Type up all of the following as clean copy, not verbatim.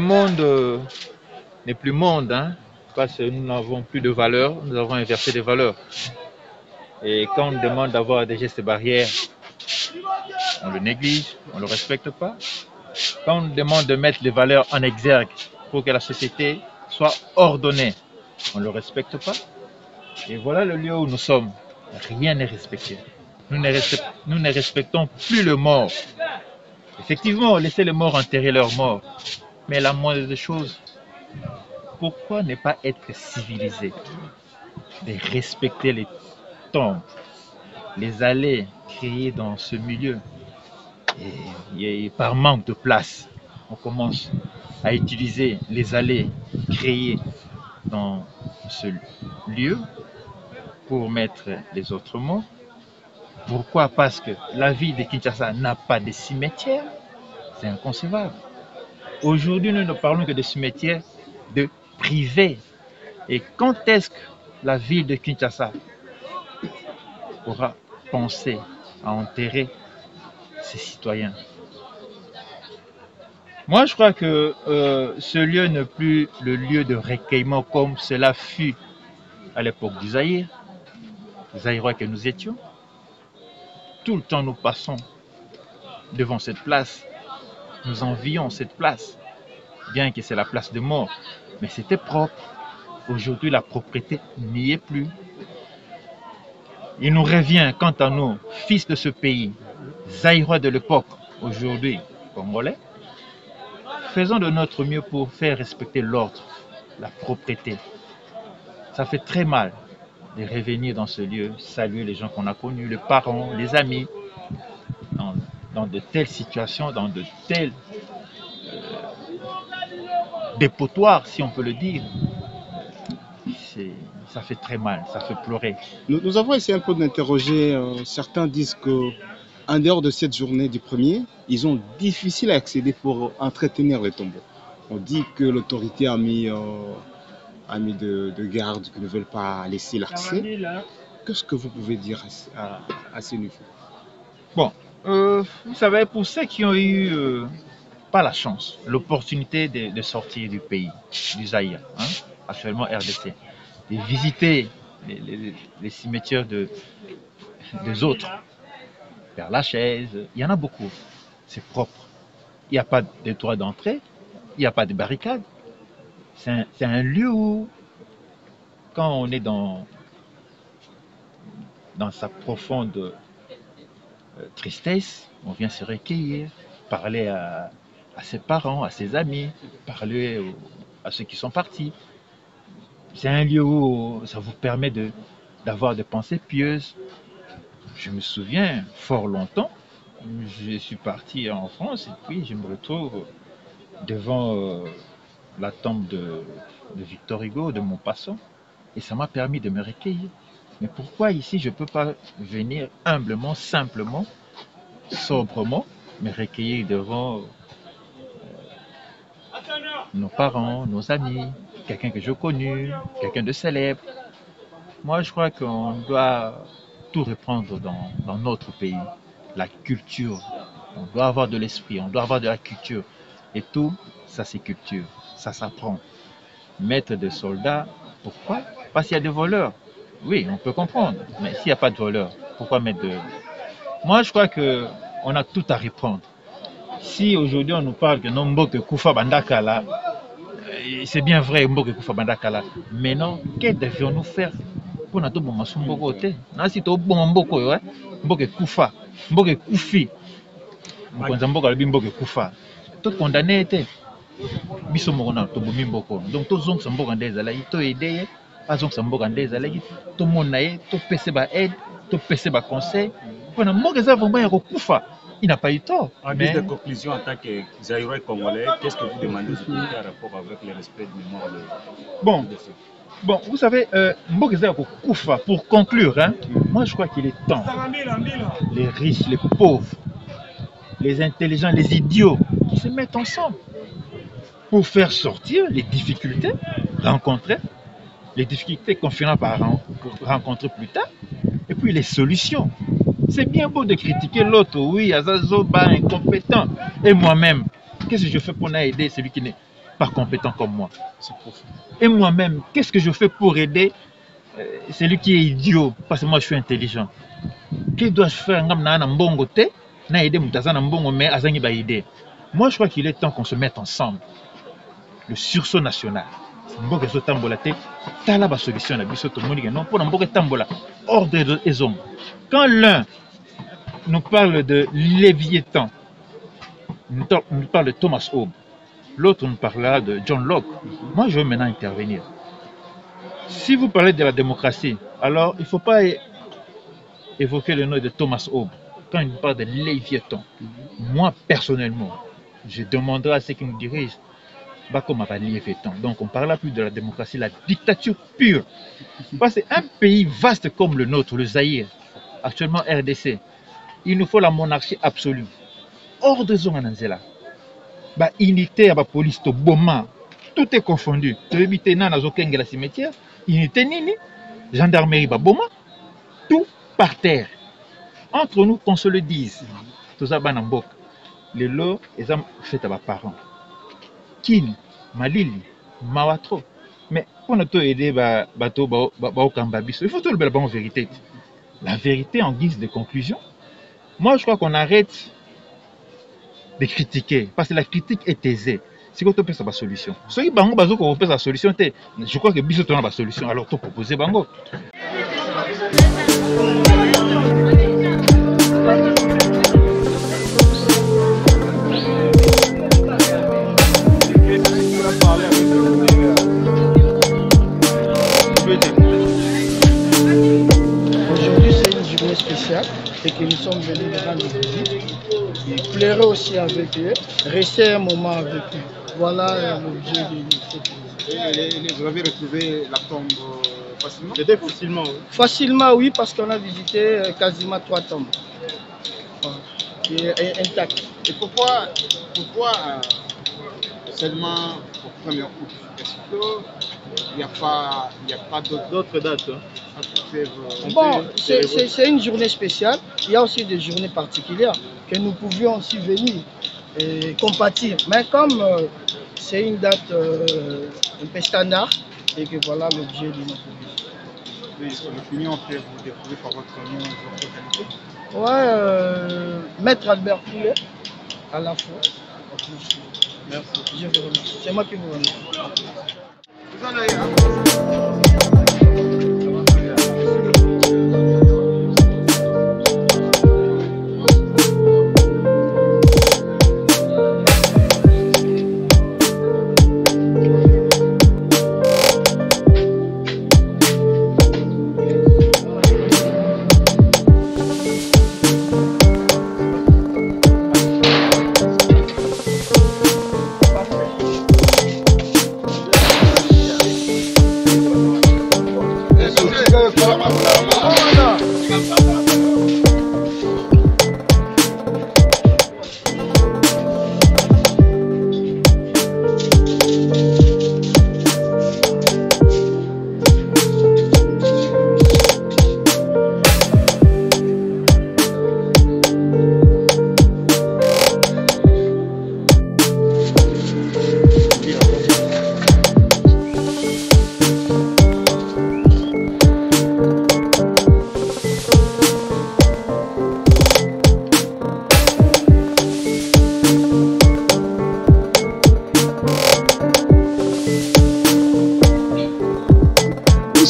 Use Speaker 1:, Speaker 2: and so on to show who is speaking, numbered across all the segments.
Speaker 1: monde n'est plus monde, hein, parce que nous n'avons plus de valeurs, nous avons inversé des valeurs. Et quand on demande d'avoir des gestes barrières, on le néglige, on ne le respecte pas. Quand on demande de mettre les valeurs en exergue pour que la société soit ordonnée, on ne le respecte pas. Et voilà le lieu où nous sommes. Rien n'est respecté. Nous ne respectons plus le mort. Effectivement, laissez les morts enterrer leurs morts. Mais la moindre des choses, pourquoi ne pas être civilisé? De respecter les tombes, les allées créées dans ce milieu. Et par manque de place, on commence à utiliser les allées créées dans ce lieu pour mettre les autres morts. Pourquoi? Parce que la ville de Kinshasa n'a pas de cimetière. C'est inconcevable. Aujourd'hui, nous ne parlons que de cimetières de privés. Et quand est-ce que la ville de Kinshasa aura pensé à enterrer ses citoyens? Moi, je crois que ce lieu n'est plus le lieu de recueillement comme cela fut à l'époque du Zaïre, les Zaïrois que nous étions. Tout le temps, nous passons devant cette place. Nous envions cette place, bien que c'est la place de mort. Mais c'était propre. Aujourd'hui, la propriété n'y est plus. Il nous revient, quant à nous, fils de ce pays, Zaïrois de l'époque, aujourd'hui congolais, faisons de notre mieux pour faire respecter l'ordre, la propriété. Ça fait très mal de revenir dans ce lieu, saluer les gens qu'on a connus, les parents, les amis, dans de telles situations, dans de tels dépotoirs, si on peut le dire. Ça fait très mal, ça fait pleurer.
Speaker 2: Nous avons essayé un peu d'interroger. Certains disent que, en dehors de cette journée du 1er, ils ont difficile à accéder pour entretenir les tombeaux. On dit que l'autorité a mis de garde, qu'ils ne veulent pas laisser l'accès. Qu'est-ce que vous pouvez dire à ce niveau?
Speaker 1: Bon, vous savez, pour ceux qui ont eu pas la chance, l'opportunité de sortir du pays, du Zaïre, hein, actuellement RDC, de visiter les cimetières des autres, Père Lachaise, il y en a beaucoup. C'est propre. Il n'y a pas de droit d'entrée, il n'y a pas de barricade. C'est un lieu où, quand on est dans sa profonde tristesse, on vient se recueillir, parler à ses parents, à ses amis, parler à ceux qui sont partis. C'est un lieu où ça vous permet d'avoir des pensées pieuses. Je me souviens, fort longtemps, je suis parti en France et puis je me retrouve devant la tombe de Victor Hugo, de Maupassant, et ça m'a permis de me recueillir. Mais pourquoi ici je ne peux pas venir humblement, simplement, sobrement, me recueillir devant nos parents, nos amis, quelqu'un que j'ai connu, quelqu'un de célèbre? Moi, je crois qu'on doit tout reprendre dans notre pays. La culture. On doit avoir de l'esprit, on doit avoir de la culture. Et tout, ça c'est culture. Ça s'apprend. Mettre des soldats, pourquoi? Parce qu'il y a des voleurs. Oui, on peut comprendre. Mais s'il n'y a pas de voleurs, pourquoi mettre de... Moi, je crois qu'on a tout à reprendre. Si aujourd'hui on nous parle que Mboke Koufa Bandakala, c'est bien vrai, Mboke Koufa Bandakala, mais non, que devions-nous faire pour nous donner un Mboke? Si tu as un Mboke, Mboke Koufa, Mboke Koufi, Mboke Koufa, tout condamné était. Biso mokona to bomi mboko. Donc to zong sa mboka ndeza la to aider, pas zong sa mboka ndeza la to monaye, to pese ba aide, to pese ba conseil. Pour mboka za vraiment ya kokufa. Il n'a pas eu tort.
Speaker 3: En guise de conclusion, en tant que Zaïrois congolais, qu'est-ce que vous demandez aux autorités en rapport avec le respect du mémoire de
Speaker 1: Bon, vous savez, Mbokeza Koufa, pour conclure, hein, moi je crois qu'il est temps. Les riches, les pauvres, les intelligents, les idiots, qui se mettent ensemble pour faire sortir les difficultés rencontrées, les difficultés qu'on finira par rencontrer plus tard, et puis les solutions. C'est bien beau de critiquer l'autre, oui, Azazoba, incompétent. Et moi-même, qu'est-ce que je fais pour aider celui qui n'est pas compétent comme moi.
Speaker 2: C'est profond.
Speaker 1: Et moi-même, qu'est-ce que je fais pour aider celui qui est idiot? Parce que moi, je suis intelligent. Que dois-je faire? Moi, je crois qu'il est temps qu'on se mette ensemble. Le sursaut national. Ordre et hommes. Quand l'un nous parle de Léviathan, nous parle de Thomas Hobbes, l'autre nous parlera de John Locke. Moi, je veux maintenant intervenir. Si vous parlez de la démocratie, alors il ne faut pas évoquer le nom de Thomas Hobbes. Quand il nous parle de Léviathan, moi, personnellement, je demanderai à ceux qui nous dirigent, comme à Léviathan. Donc, on ne parlera plus de la démocratie, la dictature pure. Parce qu'un pays vaste comme le nôtre, le Zaïre, actuellement RDC, il nous faut la monarchie absolue. Hors de zone Ananzela. Unité à la police, tout est confondu. Unité na la cimetière, unité nini, gendarmerie boma, tout par terre. Entre nous, qu'on se le dise. Tout ça, les lots, ils ont fait à mes parents. Kin, Malili, Mawatro. Mais pour nous aider, il faut tout le vérité. La vérité en guise de conclusion. Moi, je crois qu'on arrête de critiquer, parce que la critique est aisée. Si vous avez la solution. Si vous avez la solution, je crois que Bissot a la solution. Alors, tu proposez Bango.
Speaker 4: Aujourd'hui, c'est une journée spéciale et que nous sommes venus de rendre visite. Et pleurer aussi avec eux, rester un moment avec eux. Voilà l'objet de cette visite.
Speaker 2: Vous avez retrouvé la tombe facilement?
Speaker 4: C'était facilement, oui. Facilement, oui, parce qu'on a visité quasiment 3 tombes. Qui est intact.
Speaker 2: Et pourquoi seulement au premier coup? Est-ce qu'il n'y a pas d'autres dates
Speaker 4: Bon, c'est une journée spéciale. Il y a aussi des journées particulières que nous pouvions aussi venir et compatir. Mais comme c'est une date un peu standard, et que voilà l'objet de notre visite.
Speaker 2: Oui, l'opinion peut vous découvrir par votre nom et votre qualité.
Speaker 4: Ouais, Maître Albert Poulet, à la fois.
Speaker 2: Merci.
Speaker 4: Je vous remercie. C'est moi qui vous remercie.
Speaker 2: Vous en avez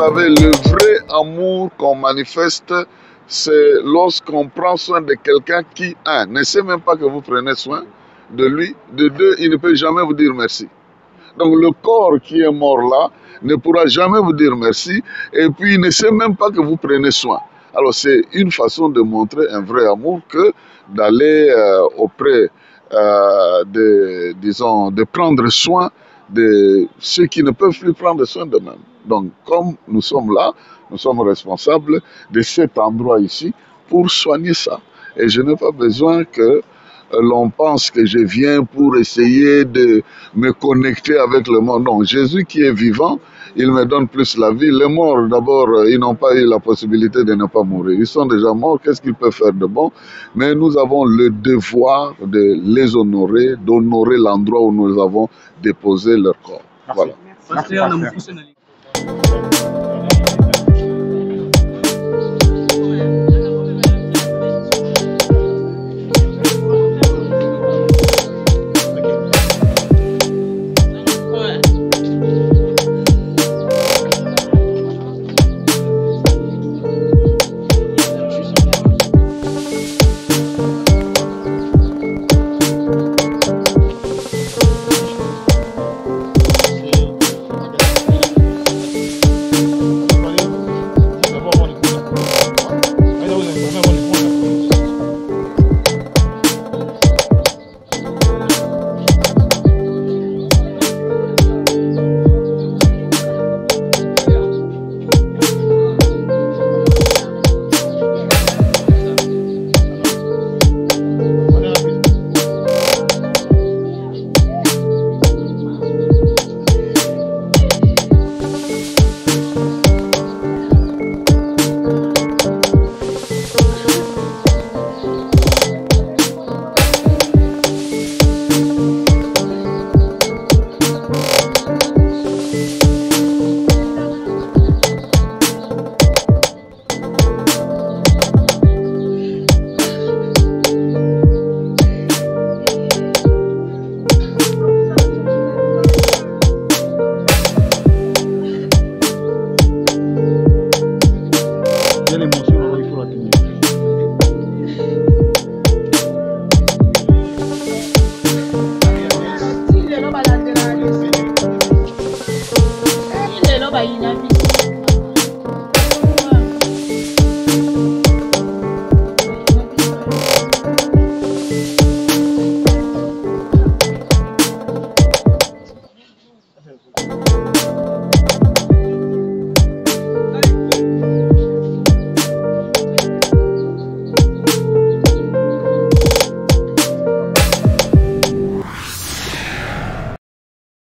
Speaker 5: Vous savez, le vrai amour qu'on manifeste, c'est lorsqu'on prend soin de quelqu'un qui, un, ne sait même pas que vous prenez soin de lui, de deux, il ne peut jamais vous dire merci. Donc le corps qui est mort là ne pourra jamais vous dire merci et puis il ne sait même pas que vous prenez soin. Alors c'est une façon de montrer un vrai amour que d'aller auprès de prendre soin de ceux qui ne peuvent plus prendre soin d'eux-mêmes. Donc comme nous sommes là, nous sommes responsables de cet endroit ici pour soigner ça. Et je n'ai pas besoin que l'on pense que je viens pour essayer de me connecter avec le monde. Non, Jésus qui est vivant, il me donne plus la vie. Les morts, d'abord, ils n'ont pas eu la possibilité de ne pas mourir. Ils sont déjà morts, qu'est-ce qu'ils peuvent faire de bon? Mais nous avons le devoir de les honorer, d'honorer l'endroit où nous avons déposé leur corps. Voilà.